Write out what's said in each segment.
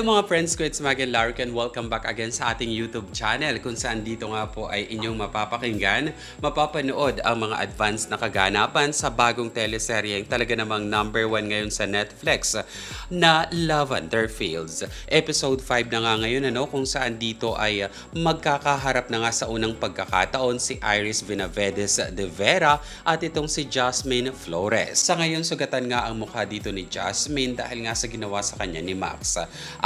Mga friends ko, it's Magan Lark and welcome back again sa ating YouTube channel kung saan dito nga po ay inyong mapapakinggan, mapapanood ang mga advanced na kaganapan sa bagong teleserye talaga namang number 1 ngayon sa Netflix na Lavender Fields. Episode 5 na nga ngayon kung saan dito ay magkakaharap na nga sa unang pagkakataon si Iris Benavides de Vera at itong si Jasmine Flores. Sa ngayon sugatan nga ang mukha dito ni Jasmine dahil nga sa ginawa sa kanya ni Max.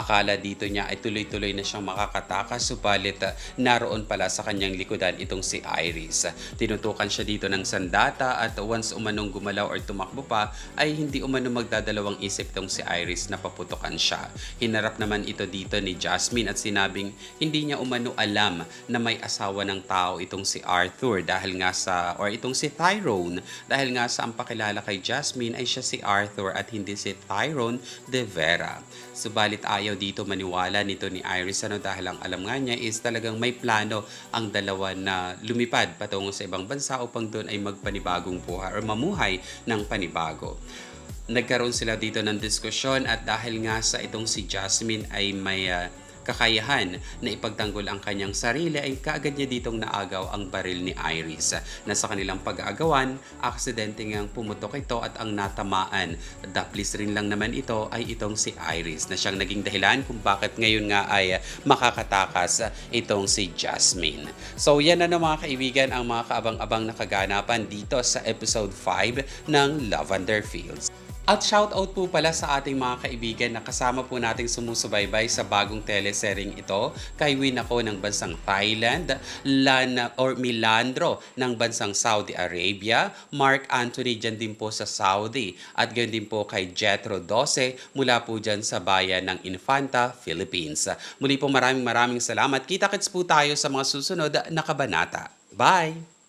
Akala dito niya ay tuloy-tuloy na siyang makakatakas subalit naroon pala sa kanyang likodan itong si Iris. Tinutukan siya dito ng sandata at once umanong gumalaw or tumakbo pa ay hindi umanong magdadalawang isip itong si Iris na paputukan siya. Hinarap naman ito dito ni Jasmine at sinabing hindi niya umano alam na may asawa ng tao itong si Arthur dahil nga sa itong si Tyrone dahil nga sa ang pakilala kay Jasmine ay siya si Arthur at hindi si Tyrone de Vera. Subalit ayaw dito maniwala nito ni Iris dahil ang alam nga niya is talagang may plano ang dalawa na lumipad patungo sa ibang bansa upang doon ay magpanibagong buhay or mamuhay ng panibago. Nagkaroon sila dito ng diskusyon at dahil nga sa itong si Jasmine ay may kakayahan na ipagtanggol ang kanyang sarili ay kaagad niya ditong naagaw ang baril ni Iris. Na sa kanilang pag-aagawan, aksidente ngang pumutok ito at ang natamaan. Daplis rin lang naman ito ay itong si Iris na siyang naging dahilan kung bakit ngayon nga ay makakatakas itong si Jasmine. So yan na mga kaibigan ang mga kaabang-abang na kaganapan dito sa episode 5 ng Lavender Fields. At shoutout po pala sa ating mga kaibigan na kasama po nating sumusubaybay sa bagong teleserye ito. Kay Win ako ng bansang Thailand, Milandro ng bansang Saudi Arabia, Mark Anthony dyan din po sa Saudi, at ganoon din po kay Jetro 12 mula po dyan sa bayan ng Infanta, Philippines. Muli po maraming salamat. Kita-kits po tayo sa mga susunod na kabanata. Bye!